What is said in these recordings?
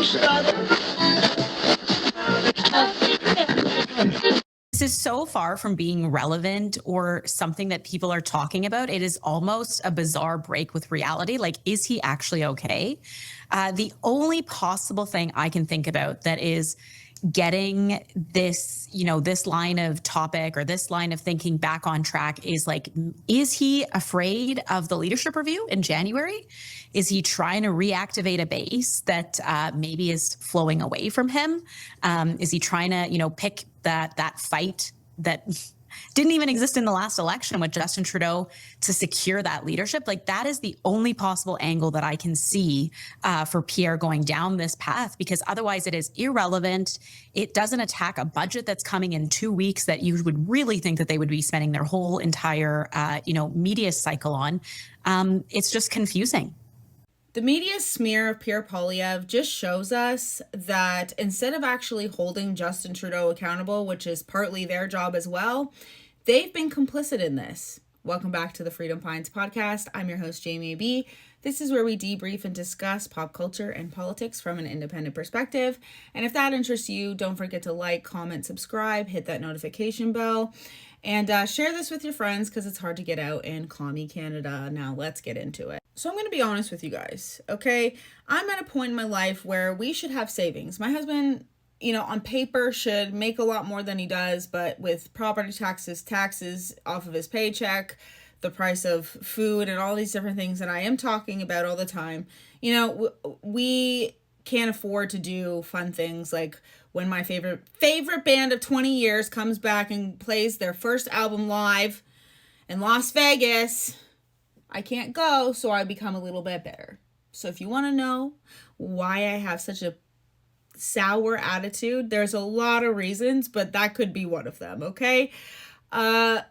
This is so far from being relevant or something that people are talking about. It is almost a bizarre break with reality. Like, is he actually okay? The only possible thing I can think about that is getting this, this line of topic or this line of thinking back on track is like, is he afraid of the leadership review in January? Is he trying to reactivate a base that maybe is flowing away from him? Is he trying to, pick that fight that didn't even exist in the last election with Justin Trudeau to secure that leadership? Like, that is the only possible angle that I can see for Pierre going down this path, because otherwise it is irrelevant. It doesn't attack a budget that's coming in 2 weeks that you would really think that they would be spending their whole entire, media cycle on. It's just confusing. The media smear of PierrePoilievre just shows us that instead of actually holding Justin Trudeau accountable, which is partly their job as well, they've been complicit in this. Welcome back to the Freedom Pines podcast. I'm your host, Jamie B. This is where we debrief and discuss pop culture and politics from an independent perspective. And if that interests you, don't forget to like, comment, subscribe, hit that notification bell, and share this with your friends because it's hard to get out in commie Canada. Now let's get into it. So I'm going to be honest with you guys, okay? I'm at a point in my life where we should have savings. My husband, on paper should make a lot more than he does, but with property taxes off of his paycheck, the price of food and all these different things that I am talking about all the time, we can't afford to do fun things like when my favorite band of 20 years comes back and plays their first album live in Las Vegas. I can't go, so I become a little bit bitter. So if you want to know why I have such a sour attitude, there's a lot of reasons, but that could be one of them, okay? But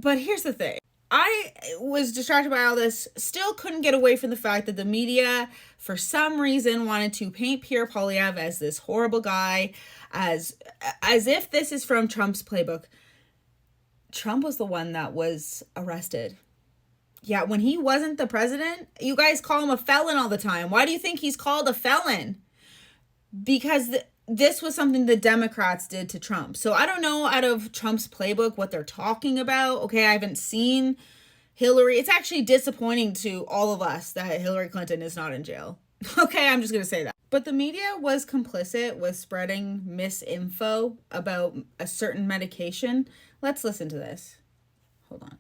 here's the thing. I was distracted by all this, still couldn't get away from the fact that the media, for some reason, wanted to paint PierrePoilievre as this horrible guy, as if this is from Trump's playbook. Trump was the one that was arrested. Yeah, when he wasn't the president, you guys call him a felon all the time. Why do you think he's called a felon? Because this was something the Democrats did to Trump. So I don't know out of Trump's playbook what they're talking about. Okay, I haven't seen Hillary. It's actually disappointing to all of us that Hillary Clinton is not in jail. Okay, I'm just going to say that. But the media was complicit with spreading misinfo about a certain medication. Let's listen to this. Hold on.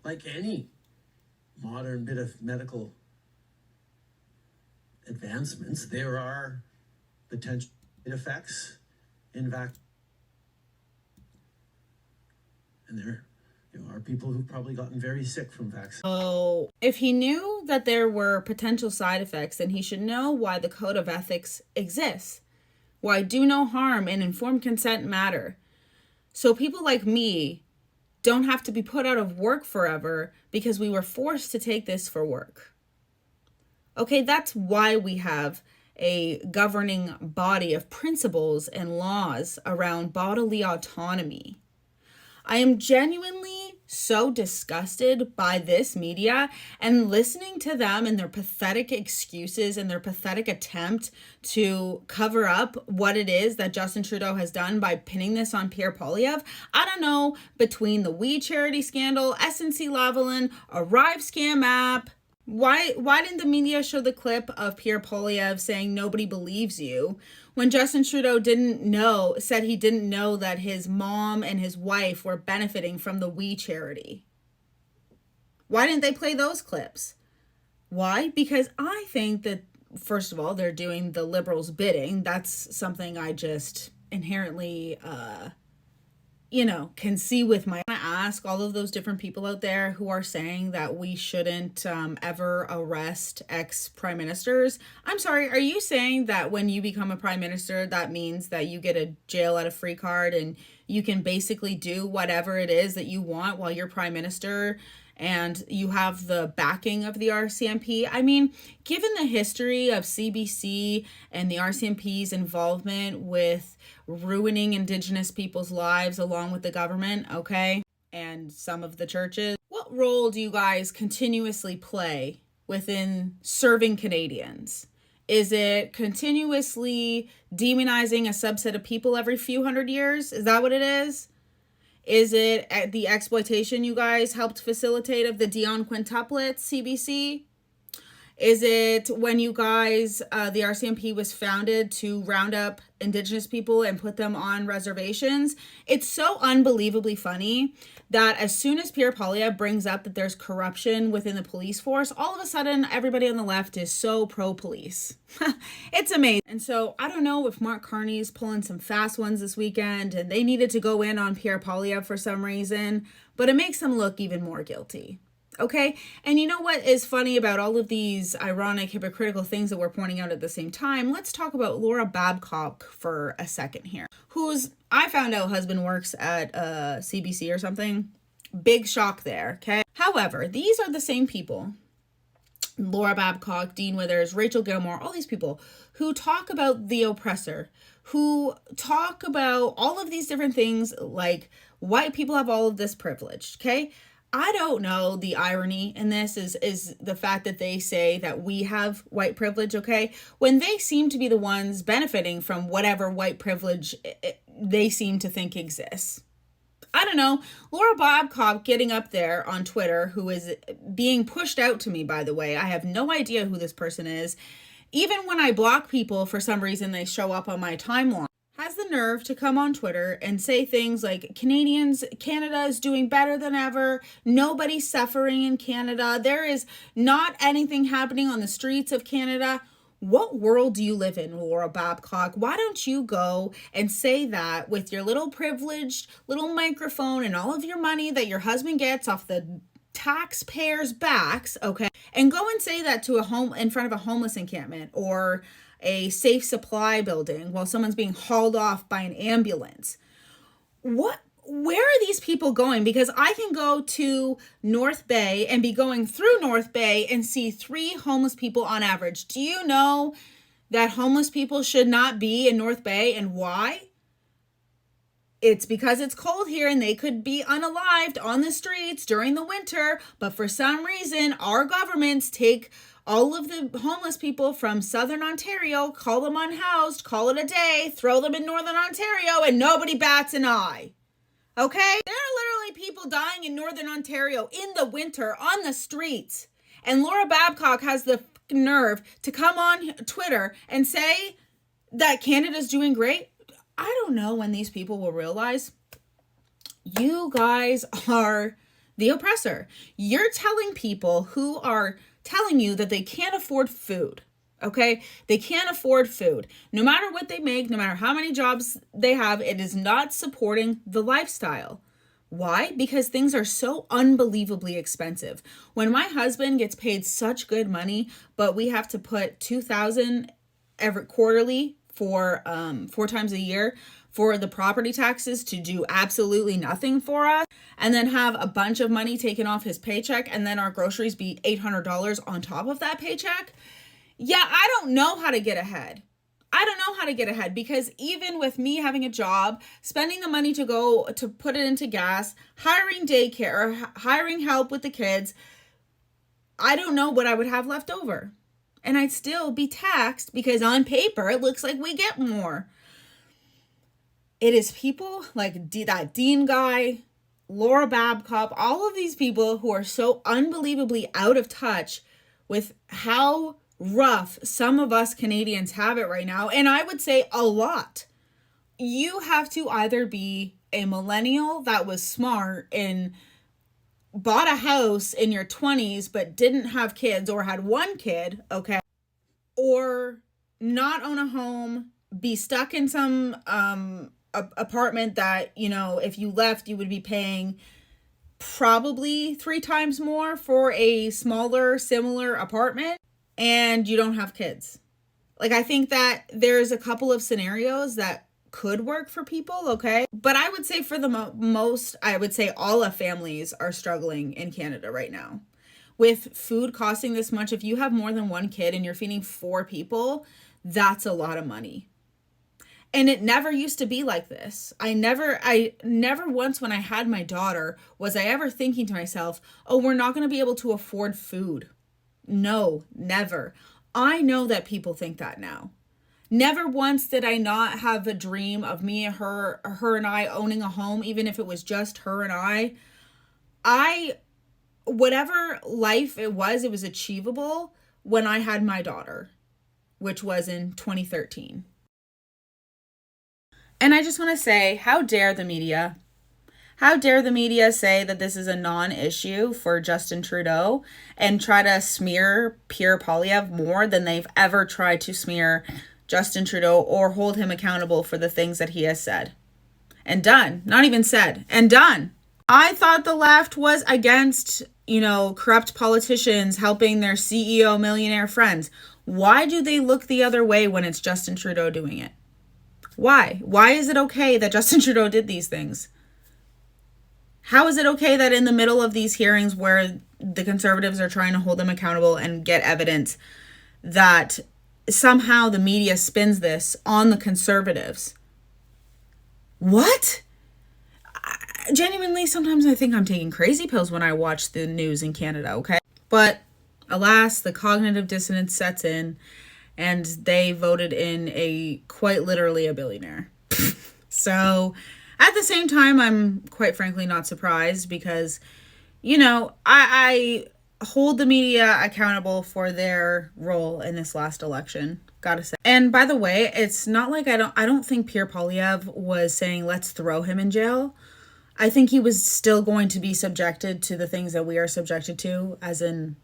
Like any modern bit of medical advancements, there are potential effects in vaccines. And there are people who've probably gotten very sick from vaccines. Oh, if he knew that there were potential side effects, then he should know why the code of ethics exists. Why do no harm and informed consent matter. So people like me don't have to be put out of work forever because we were forced to take this for work. Okay, that's why we have a governing body of principles and laws around bodily autonomy. I am genuinely so disgusted by this media and listening to them and their pathetic excuses and their pathetic attempt to cover up what it is that Justin Trudeau has done by pinning this on PierrePoilievre. I don't know, between the We Charity scandal, SNC-Lavalin, Arrive scam app. Why didn't the media show the clip of PierrePoilievre saying nobody believes you when Justin Trudeau said he didn't know that his mom and his wife were benefiting from the We Charity? Why didn't they play those clips? Why? Because I think that, first of all, they're doing the Liberals' bidding. That's something I just inherently can see with my. I ask all of those different people out there who are saying that we shouldn't ever arrest ex-prime ministers. I'm sorry, are you saying that when you become a prime minister, that means that you get a jail out of free card and you can basically do whatever it is that you want while you're prime minister and you have the backing of the RCMP? I mean, given the history of CBC and the RCMP's involvement with ruining Indigenous people's lives along with the government, okay, and some of the churches, what role do you guys continuously play within serving Canadians? Is it continuously demonizing a subset of people every few hundred years? Is that what it is? Is it the exploitation you guys helped facilitate of the Dion quintuplets, CBC? Is it when you guys, the RCMP was founded to round up Indigenous people and put them on reservations? It's so unbelievably funny that as soon as PierrePoilievre brings up that there's corruption within the police force, all of a sudden everybody on the left is so pro-police. It's amazing. And so I don't know if MarkCarney's pulling some fast ones this weekend and they needed to go in on PierrePoilievre for some reason, but it makes them look even more guilty. Okay. And you know what is funny about all of these ironic, hypocritical things that we're pointing out at the same time? Let's talk about Laura Babcock for a second here, whose I found out husband works at CBC or something. Big shock there. Okay. However, these are the same people, Laura Babcock, Dean Withers, Rachel Gilmore, all these people who talk about the oppressor, who talk about all of these different things like white people have all of this privilege. Okay. I don't know, the irony in this is the fact that they say that we have white privilege, okay? When they seem to be the ones benefiting from whatever white privilege they seem to think exists. I don't know. Laura Babcock getting up there on Twitter, who is being pushed out to me, by the way. I have no idea who this person is. Even when I block people, for some reason, they show up on my timeline. Has the nerve to come on Twitter and say things like Canada is doing better than ever. Nobody's suffering in Canada. There is not anything happening on the streets of Canada. What world do you live in, Laura Babcock? Why don't you go and say that with your little privileged little microphone and all of your money that your husband gets off the taxpayers' backs, okay? And go and say that to in front of a homeless encampment or a safe supply building while someone's being hauled off by an ambulance. Where are these people going? Because I can go to North Bay and be going through North Bay and see 3 homeless people on average. Do you know that homeless people should not be in North Bay, and why? It's because it's cold here and they could be unalived on the streets during the winter, but for some reason our governments take all of the homeless people from Southern Ontario, call them unhoused, call it a day, throw them in Northern Ontario, and nobody bats an eye. Okay? There are literally people dying in Northern Ontario in the winter on the streets. And Laura Babcock has the nerve to come on Twitter and say that Canada's doing great. I don't know when these people will realize you guys are the oppressor. You're telling people who are telling you that they can't afford food, okay? They can't afford food. No matter what they make, no matter how many jobs they have, it is not supporting the lifestyle. Why? Because things are so unbelievably expensive. When my husband gets paid such good money, but we have to put $2,000 every quarterly for 4 times a year for the property taxes to do absolutely nothing for us, and then have a bunch of money taken off his paycheck, and then our groceries be $800 on top of that paycheck. Yeah, I don't know how to get ahead. I don't know how to get ahead, because even with me having a job, spending the money to go to put it into gas, hiring daycare, hiring help with the kids, I don't know what I would have left over. And I'd still be taxed because on paper, it looks like we get more. It is people like that Dean guy, Laura Babcock, all of these people who are so unbelievably out of touch with how rough some of us Canadians have it right now. And I would say a lot. You have to either be a millennial that was smart and bought a house in your 20s but didn't have kids, or had 1 kid, okay, or not own a home, be stuck in some apartment that, you know, if you left, you would be paying probably 3 times more for a smaller, similar apartment, and you don't have kids. Like, I think that there's a couple of scenarios that could work for people, okay? But I would say for the most, I would say all of families are struggling in Canada right now. With food costing this much, if you have more than 1 kid and you're feeding 4 people, that's a lot of money. And it never used to be like this. I never once when I had my daughter, was I ever thinking to myself, oh, we're not going to be able to afford food. No, never. I know that people think that now. Never once did I not have a dream of me and her and I owning a home, even if it was just her and I, whatever life it was achievable when I had my daughter, which was in 2013. And I just want to say, how dare the media? How dare the media say that this is a non-issue for Justin Trudeau and try to smear PierrePoilievre more than they've ever tried to smear Justin Trudeau or hold him accountable for the things that he has said and done. Not even said, and done. I thought the left was against, corrupt politicians helping their CEO millionaire friends. Why do they look the other way when it's Justin Trudeau doing it? Why? Why is it okay that Justin Trudeau did these things? How is it okay that in the middle of these hearings where the Conservatives are trying to hold them accountable and get evidence, that somehow the media spins this on the Conservatives? What? Genuinely, sometimes I think I'm taking crazy pills when I watch the news in Canada, okay? But alas, the cognitive dissonance sets in and they voted in quite literally a billionaire. So at the same time, I'm quite frankly not surprised because, I hold the media accountable for their role in this last election. Gotta say. And by the way, it's not like I don't think PierrePoilievre was saying, let's throw him in jail. I think he was still going to be subjected to the things that we are subjected to, as in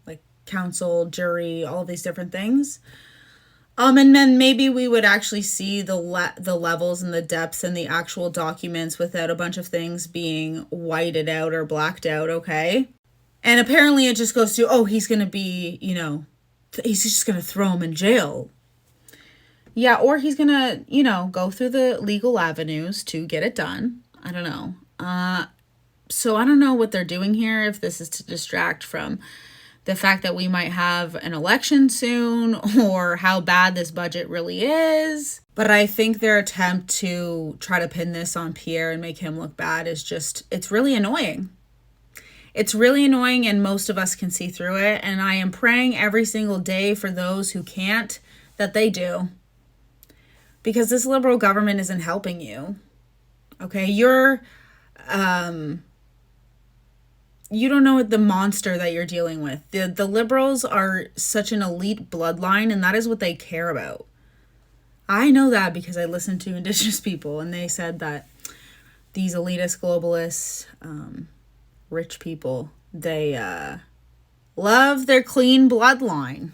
like counsel, jury, all of these different things. And then maybe we would actually see the levels and the depths and the actual documents without a bunch of things being whited out or blacked out, okay? And apparently it just goes to, he's going to be, he's just going to throw him in jail. Yeah, or he's going to, go through the legal avenues to get it done. I don't know. So I don't know what they're doing here, if this is to distract from the fact that we might have an election soon or how bad this budget really is. But I think their attempt to try to pin this on Pierre and make him look bad is it's really annoying. It's really annoying, and most of us can see through it. And I am praying every single day for those who can't that they do. Because this Liberal government isn't helping you. Okay, you don't know the monster that you're dealing with. The Liberals are such an elite bloodline, and that is what they care about. I know that because I listened to Indigenous people, and they said that these elitist, globalist, rich people, they love their clean bloodline.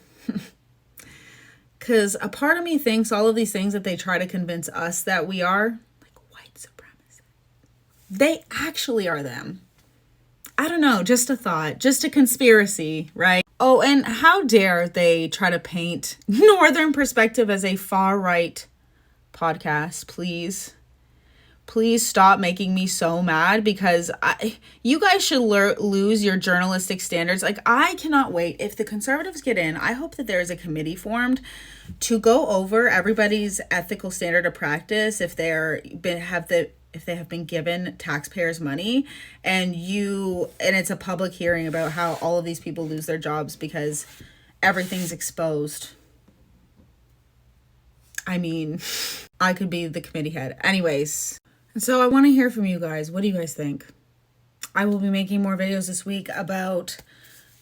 Because a part of me thinks all of these things that they try to convince us that we are, like white supremacists, they actually are them. I don't know, just a thought, just a conspiracy, right? Oh, and how dare they try to paint Northern Perspective as a far-right podcast, please. Please stop making me so mad, because you guys should lose your journalistic standards. Like, I cannot wait. If the Conservatives get in, I hope that there is a committee formed to go over everybody's ethical standard of practice if they have been given taxpayers' money, and it's a public hearing about how all of these people lose their jobs because everything's exposed. I mean, I could be the committee head. Anyways, so I want to hear from you guys. What do you guys think? I will be making more videos this week about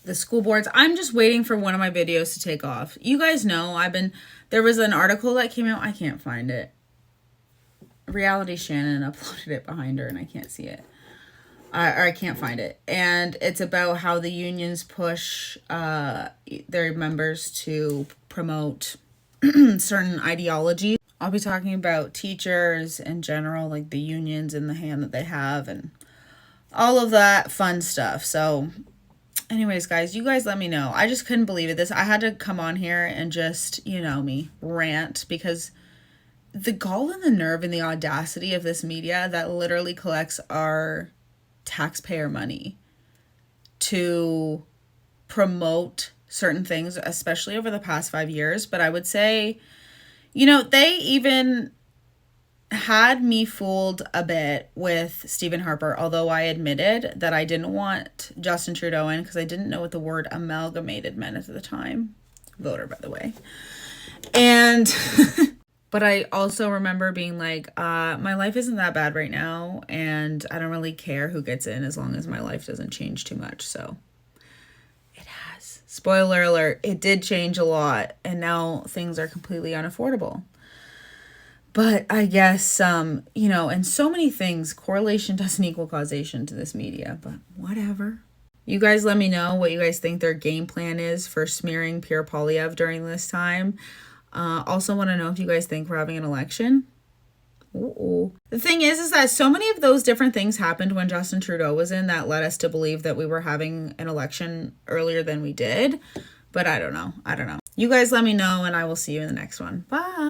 the school boards. I'm just waiting for one of my videos to take off. You guys know there was an article that came out. I can't find it. Reality Shannon uploaded it behind her and I can't see it. Or I can't find it. And it's about how the unions push their members to promote certain ideologies. I'll be talking about teachers in general, like the unions and the hand that they have and all of that fun stuff. So anyways, guys, you guys let me know. I just couldn't believe it. I had to come on here and just, rant, because the gall and the nerve and the audacity of this media that literally collects our taxpayer money to promote certain things, especially over the past 5 years. But I would say, they even had me fooled a bit with Stephen Harper, although I admitted that I didn't want Justin Trudeau in because I didn't know what the word amalgamated meant at the time. voter, by the way. And but I also remember being like, my life isn't that bad right now, and I don't really care who gets in as long as my life doesn't change too much. So it has. Spoiler alert, it did change a lot, and now things are completely unaffordable. But I guess, you know, and so many things, correlation doesn't equal causation to this media, but whatever. You guys let me know what you guys think their game plan is for smearing PierrePoilievre during this time. Also want to know if you guys think we're having an election. Ooh. The thing is that so many of those different things happened when Justin Trudeau was in that led us to believe that we were having an election earlier than we did. But I don't know. You guys let me know, and I will see you in the next one. Bye.